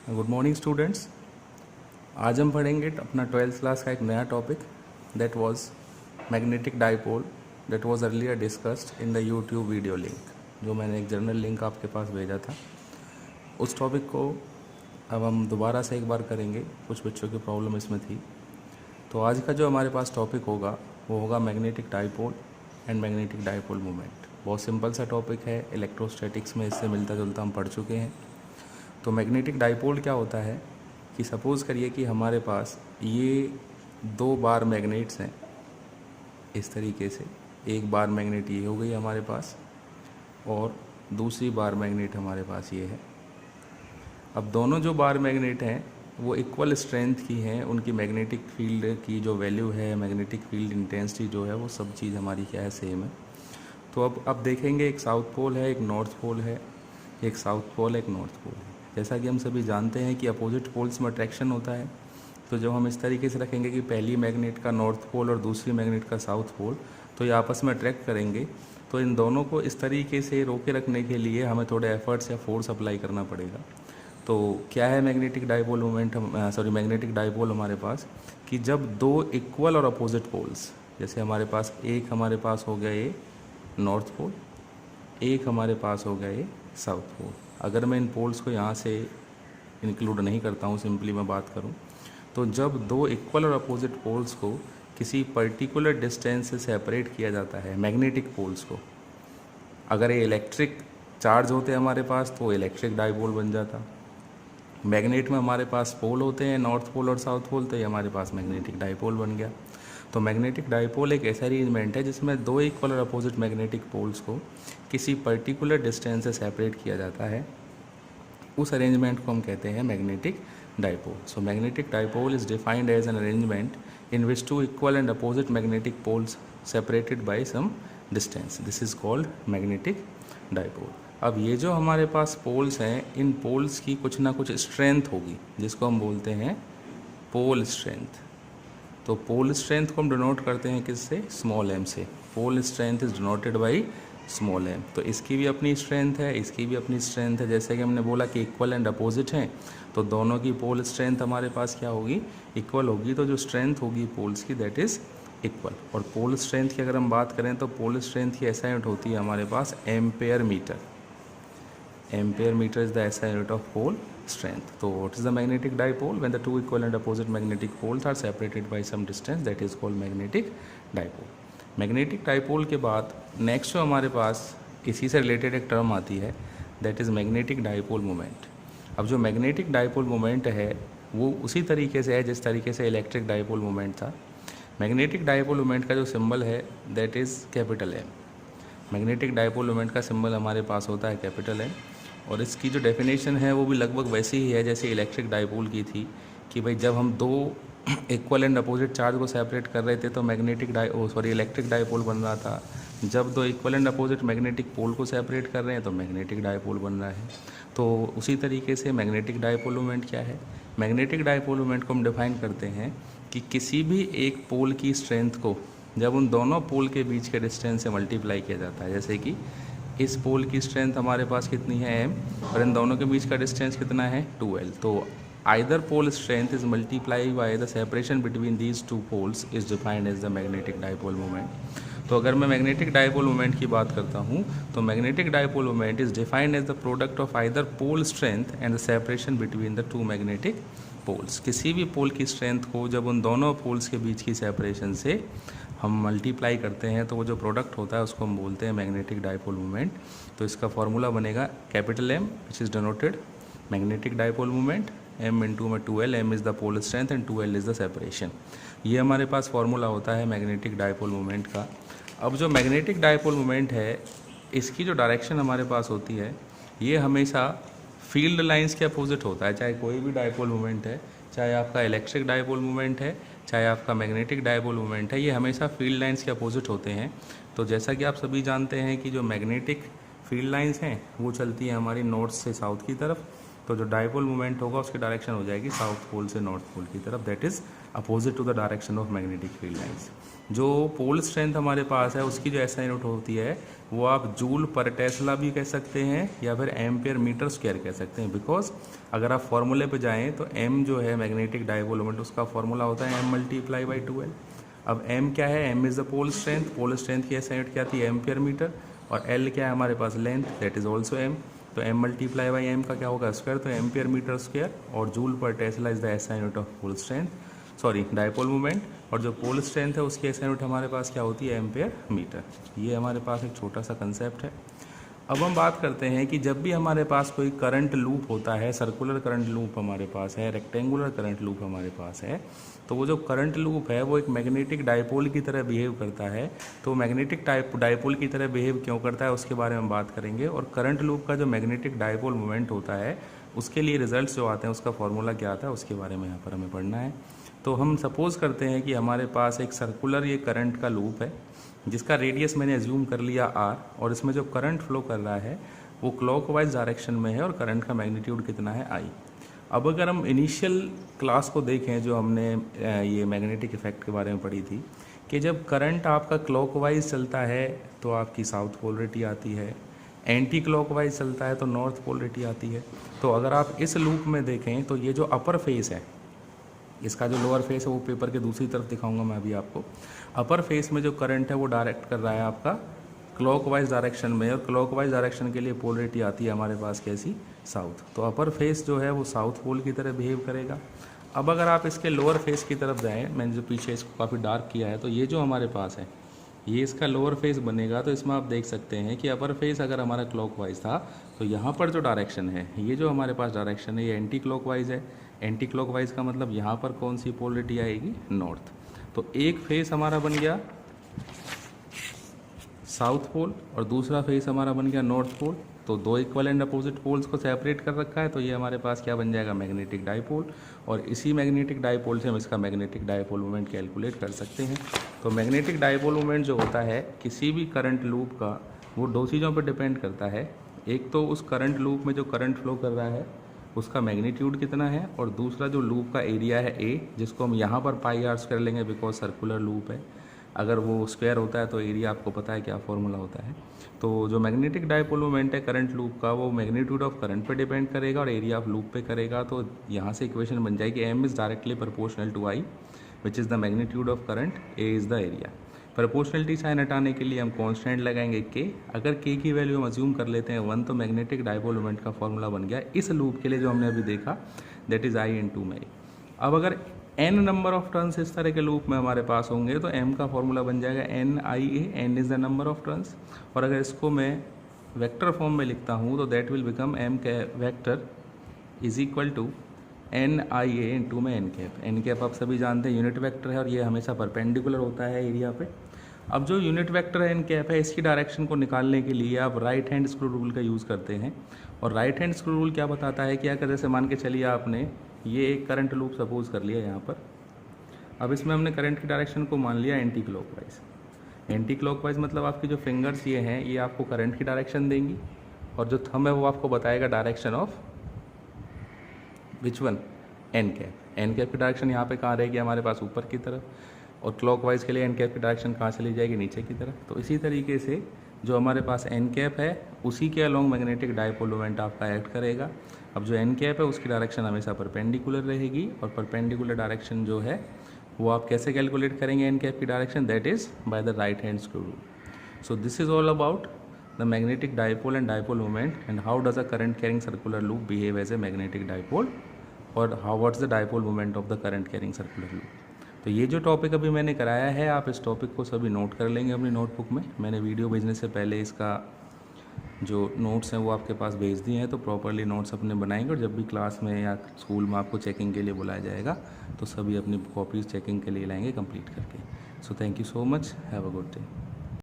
Good morning students. आज हम पढ़ेंगे अपना 12th क्लास का एक नया topic that was magnetic dipole that was earlier discussed in the YouTube video link. जो मैंने एक जर्नल लिंक आपके पास भेजा था, उस टॉपिक को अब हम दोबारा से एक बार करेंगे। कुछ बच्चों की प्रॉब्लम इसमें थी। तो आज का जो हमारे पास टॉपिक होगा वो होगा magnetic dipole and magnetic dipole moment. बहुत सिंपल सा टॉपिक है, इलेक्ट्रोस्टैटिक्स में इससे मिलता जुलता हम पढ़ चुके हैं। तो मैग्नेटिक डाइपोल क्या होता है कि सपोज़ करिए कि हमारे पास ये दो बार मैग्नेट्स हैं इस तरीके से। एक बार मैग्नेट ये हो गई हमारे पास और दूसरी बार मैग्नेट हमारे पास ये है। अब दोनों जो बार मैग्नेट हैं वो इक्वल स्ट्रेंथ की हैं, उनकी मैग्नेटिक फील्ड की जो वैल्यू है, मैग्नेटिक फील्ड इंटेंसिटी जो है, वो सब चीज़ हमारी क्या है, सेम है। तो अब देखेंगे, एक साउथ पोल है, एक नॉर्थ पोल है, एक साउथ पोल है, एक नॉर्थ पोल है। जैसा कि हम सभी जानते हैं कि अपोजिट पोल्स में अट्रैक्शन होता है। तो जब हम इस तरीके से रखेंगे कि पहली मैग्नेट का नॉर्थ पोल और दूसरी मैग्नेट का साउथ पोल, तो ये आपस में अट्रैक्ट करेंगे। तो इन दोनों को इस तरीके से रोके रखने के लिए हमें थोड़े एफर्ट्स या फोर्स अप्लाई करना पड़ेगा। तो क्या है magnetic dipole moment, magnetic dipole हमारे पास कि जब दो इक्वल और अपोजिट पोल्स, जैसे हमारे पास हो गया ये नॉर्थ पोल, एक हमारे पास हो गया ये साउथ पोल। अगर मैं इन पोल्स को यहाँ से इंक्लूड नहीं करता हूँ, सिंपली मैं बात करूँ, तो जब दो इक्वल और अपोजिट पोल्स को किसी पर्टिकुलर डिस्टेंस से सेपरेट किया जाता है, मैग्नेटिक पोल्स को, अगर ये इलेक्ट्रिक चार्ज होते हैं हमारे पास तो इलेक्ट्रिक डाइपोल बन जाता। मैग्नेट में हमारे पास पोल होते हैं, नॉर्थ पोल और साउथ पोल, तो ये हमारे पास मैग्नेटिक डाइपोल बन गया। तो मैग्नेटिक डाइपोल एक ऐसा अरेंजमेंट है जिसमें दो इक्वल और अपोजिट मैग्नेटिक पोल्स को किसी पर्टिकुलर डिस्टेंस से सेपरेट किया जाता है। उस अरेंजमेंट को हम कहते हैं magnetic dipole. So magnetic dipole is defined as an arrangement in which two equal and opposite magnetic poles separated by some distance, this is called magnetic dipole. अब ये जो हमारे पास पोल्स हैं, इन पोल्स की कुछ ना कुछ स्ट्रेंथ होगी जिसको हम बोलते हैं पोल स्ट्रेंथ। तो पोल स्ट्रेंथ को हम डिनोट करते हैं किससे, स्मॉल एम से। Pole strength is denoted by small M. तो इसकी भी अपनी स्ट्रेंथ है, इसकी भी अपनी स्ट्रेंथ है। जैसे कि हमने बोला कि इक्वल एंड अपोजिट हैं, तो दोनों की पोल स्ट्रेंथ हमारे पास क्या होगी, इक्वल होगी। तो जो स्ट्रेंथ होगी पोल्स की दैट इज़ इक्वल। और पोल स्ट्रेंथ की अगर हम बात करें तो पोल स्ट्रेंथ की ऐसा यूनिट होती है हमारे पास ampere meter. Ampere meter is the SI unit of pole strength. So what is the magnetic dipole? When the two equal and opposite magnetic poles are separated by some distance, that is called magnetic dipole. Magnetic dipole के बाद next जो हमारे पास इसी से related एक term आती है that is magnetic dipole moment. अब जो मैग्नेटिक डाइपोल मोमेंट है वो उसी तरीके से है जिस तरीके से इलेक्ट्रिक डाइपोल मोमेंट था। मैग्नेटिक डाइपोल मोमेंट का जो सिंबल है that is capital M। Magnetic dipole moment का सिंबल हमारे पास होता है कैपिटल M। और इसकी जो डेफिनेशन है वो भी लगभग वैसी ही है जैसे इलेक्ट्रिक डाइपोल की थी कि भाई जब हम दो इक्वल एंड अपोजिट चार्ज को सेपरेट कर रहे थे तो इलेक्ट्रिक डाइपोल बन रहा था। जब दो equal and opposite magnetic pole को सेपरेट कर रहे हैं तो मैग्नेटिक डाइपोल बन रहा है। तो उसी तरीके से मैग्नेटिक डाइपोल मोमेंट क्या है, मैग्नेटिक डाइपोल मोमेंट को हम डिफाइन करते हैं कि किसी भी एक पोल की स्ट्रेंथ को जब उन दोनों पोल के बीच के डिस्टेंस से मल्टीप्लाई किया जाता है। जैसे कि इस पोल की स्ट्रेंथ हमारे पास कितनी है M और इन दोनों के बीच का डिस्टेंस कितना है 2L। तो either pole strength is multiply by the separation between these two poles is defined as the magnetic dipole moment. तो अगर मैं मैग्नेटिक डाइपोल मोमेंट की बात करता हूँ तो magnetic dipole moment is defined as the product of either pole strength and the separation between the two magnetic poles. किसी भी पोल की स्ट्रेंथ को जब उन दोनों पोल्स के बीच की सेपरेशन से हम मल्टीप्लाई करते हैं तो वो जो प्रोडक्ट होता है उसको हम बोलते हैं मैग्नेटिक डाइपोल मोमेंट। तो इसका फॉर्मूला बनेगा capital M which is denoted magnetic dipole moment, M into में 2L, M is the pole strength and 2L is the separation. ये हमारे पास फॉर्मूला होता है मैग्नेटिक डाइपोल मोमेंट का। अब जो मैग्नेटिक डाइपोल मोमेंट है इसकी जो डायरेक्शन हमारे पास होती है ये हमेशा फील्ड लाइंस के अपोजिट होता है। चाहे कोई भी डाइपोल मोमेंट है, चाहे आपका इलेक्ट्रिक डाइपोल मोमेंट है, चाहे आपका मैग्नेटिक डाइपोल मोमेंट है, ये हमेशा फील्ड लाइंस के अपोजिट होते हैं। तो जैसा कि आप सभी जानते हैं कि जो मैग्नेटिक फील्ड लाइंस हैं वो चलती हैं हमारी नॉर्थ से साउथ की तरफ। तो जो डाइपोल मोमेंट होगा उसकी डायरेक्शन हो जाएगी साउथ पोल से नॉर्थ पोल की तरफ, that is opposite to the direction of magnetic field lines. जो पोल स्ट्रेंथ हमारे पास है उसकी जो एसआई यूनिट होती है वो आप जूल पर टेस्ला भी कह सकते हैं या फिर एम्पियर मीटर स्क्वायर कह सकते हैं, बिकॉज अगर आप फॉर्मूले पे जाएं तो एम जो है मैग्नेटिक डाइपोल मोमेंट उसका फॉर्मूला होता है एम मल्टीप्लाई बाई 2L। अब एम क्या है, M is the pole strength की एसआई यूनिट क्या थी एम्पियर मीटर, और एल क्या है हमारे पास length, that is also M. तो एम मल्टीप्लाई बाई एम का क्या होगा स्क्वायर, तो एम्पियर मीटर स्क्वायर, और joule per tesla is the SI unit of pole strength, sorry dipole moment. और जो पोल स्ट्रेंथ है उसकी एसआई यूनिट हमारे पास क्या होती है एम्पियर मीटर। ये हमारे पास एक छोटा सा कंसेप्ट है। अब हम बात करते हैं कि जब भी हमारे पास कोई करंट लूप होता है, सर्कुलर करंट लूप हमारे पास है, रेक्टेंगुलर करंट लूप हमारे पास है, तो वो जो करंट लूप है वो एक मैग्नेटिक डाइपोल की तरह बिहेव करता है। तो मैग्नेटिक डाइपोल की तरह बिहेव क्यों करता है उसके बारे में बात करेंगे। और करंट लूप का जो मैग्नेटिक डाइपोल मोमेंट होता है उसके लिए रिजल्ट्स जो आते हैं उसका फॉर्मूला क्या आता है उसके बारे में यहाँ पर हमें पढ़ना है। तो हम सपोज़ करते हैं कि हमारे पास एक सर्कुलर ये करंट का लूप है जिसका रेडियस मैंने एज्यूम कर लिया r, और इसमें जो करंट फ्लो कर रहा है वो क्लॉकवाइज डायरेक्शन में है और करंट का मैग्नीट्यूड कितना है I। अब अगर हम इनिशियल क्लास को देखें जो हमने ये मैग्नेटिक इफेक्ट के बारे में पढ़ी थी कि जब करंट आपका क्लॉकवाइज चलता है तो आपकी साउथ पोलरिटी आती है, एंटी क्लॉकवाइज चलता है तो नॉर्थ पोलरिटी आती है। तो अगर आप इस लूप में देखें तो ये जो अपर फेस है, इसका जो लोअर फेस है वो पेपर के दूसरी तरफ दिखाऊंगा मैं अभी आपको। अपर फेस में जो करंट है वो डायरेक्ट कर रहा है आपका क्लॉकवाइज डायरेक्शन में, और क्लॉकवाइज डायरेक्शन के लिए पोलरिटी आती है हमारे पास कैसी, साउथ। तो अपर फेस जो है वो साउथ पोल की तरह बिहेव करेगा। अब अगर आप इसके लोअर फेस की तरफ जाएँ, मैंने जो पीछे इसको काफ़ी डार्क किया है, तो ये जो हमारे पास है ये इसका लोअर फेस बनेगा। तो इसमें आप देख सकते हैं कि अपर फेस अगर हमारा क्लॉकवाइज था तो यहाँ पर जो डायरेक्शन है ये जो हमारे पास डायरेक्शन है ये एंटी क्लॉकवाइज है। एंटी क्लॉकवाइज का मतलब यहाँ पर कौन सी पोलरिटी आएगी, नॉर्थ। तो एक फेस हमारा बन गया साउथ पोल और दूसरा फेस हमारा बन गया नॉर्थ पोल। तो दो इक्वल एंड अपोजिट पोल्स को सेपरेट कर रखा है, तो ये हमारे पास क्या बन जाएगा, मैग्नेटिक डाइपोल। और इसी मैग्नेटिक डाइपोल से हम इसका मैग्नेटिक डाइपोल मोमेंट कैलकुलेट कर सकते हैं। तो मैग्नेटिक डाइपोल मोमेंट जो होता है किसी भी करंट लूप का, वो दो चीज़ों पर डिपेंड करता है। एक तो उस करंट लूप में जो करंट फ्लो कर रहा है उसका मैग्नीट्यूड कितना है, और दूसरा जो लूप का एरिया है ए, जिसको हम यहाँ पर पाई आर स्क्वायर लेंगे बिकॉज सर्कुलर लूप है। अगर वो स्क्वायर होता है तो एरिया आपको पता है क्या फॉर्मूला होता है। तो जो मैग्नेटिक डाइपोल मोमेंट है करंट लूप का वो मैग्नीट्यूड ऑफ करंट पे डिपेंड करेगा और एरिया ऑफ लूप पे करेगा। तो यहाँ से इक्वेशन बन जाएगी M is directly proportional to I which is the magnitude of current, A is the area. Proportionality sign हटाने के लिए हम कांस्टेंट लगाएंगे के। अगर के की वैल्यू हम अज्यूम कर लेते हैं 1, तो मैग्नेटिक डाइपोल मोमेंट का फॉर्मूला बन गया इस लूप के लिए जो हमने अभी देखा, दैट इज़ आई इंटू में। अब अगर n नंबर ऑफ टर्न्स इस तरह के लूप में हमारे पास होंगे तो m का फॉर्मूला बन जाएगा NIA, n is the number of turns. और अगर इसको मैं वेक्टर फॉर्म में लिखता हूँ तो that will become m vector is equal to NIA into में n कैप आप सभी जानते हैं यूनिट वेक्टर है और ये हमेशा परपेंडिकुलर होता है एरिया पे। अब जो यूनिट वेक्टर है n कैप है, इसकी डायरेक्शन को निकालने के लिए आप राइट हैंड स्क्रू रूल का यूज़ करते हैं। और राइट हैंड स्क्रू रूल क्या बताता है कि अगर जैसे मान के चलिए आपने ये एक करंट लूप सपोज कर लिया यहाँ पर। अब इसमें हमने करंट की डायरेक्शन को मान लिया एंटी क्लॉकवाइज। एंटी क्लॉकवाइज मतलब आपकी जो फिंगर्स ये हैं ये आपको करंट की डायरेक्शन देंगी, और जो थंब है वो आपको बताएगा direction of which one, N cap. N cap की डायरेक्शन यहाँ पे कहाँ रहेगी, हमारे पास ऊपर की तरफ, और क्लॉकवाइज के लिए एन कैप की डायरेक्शन कहाँ चली जाएगी, नीचे की तरफ। तो इसी तरीके से जो हमारे पास एन कैप है उसी के अलोंग मैग्नेटिक डाइपोल मोमेंट आपका एक्ट करेगा। अब जो एन कैप है उसकी डायरेक्शन हमेशा परपेंडिकुलर रहेगी, और परपेंडिकुलर डायरेक्शन जो है वो आप कैसे कैलकुलेट करेंगे एन कैप की direction, that is by the right hand screw rule. So this is all about the magnetic dipole and dipole moment and how does a current carrying circular loop behave as a magnetic dipole, और how what's the dipole moment of the current carrying circular loop. तो ये जो topic अभी मैंने कराया है आप इस टॉपिक को सभी नोट कर लेंगे अपनी नोटबुक में। मैंने वीडियो भेजने से पहले इसका जो नोट्स हैं वो आपके पास भेज दिए हैं, तो प्रॉपरली नोट्स अपने बनाएंगे, और जब भी क्लास में या स्कूल में आपको चेकिंग के लिए बुलाया जाएगा तो सभी अपनी कॉपीज़ चेकिंग के लिए लाएंगे कंप्लीट करके। So thank you so much, have a good day.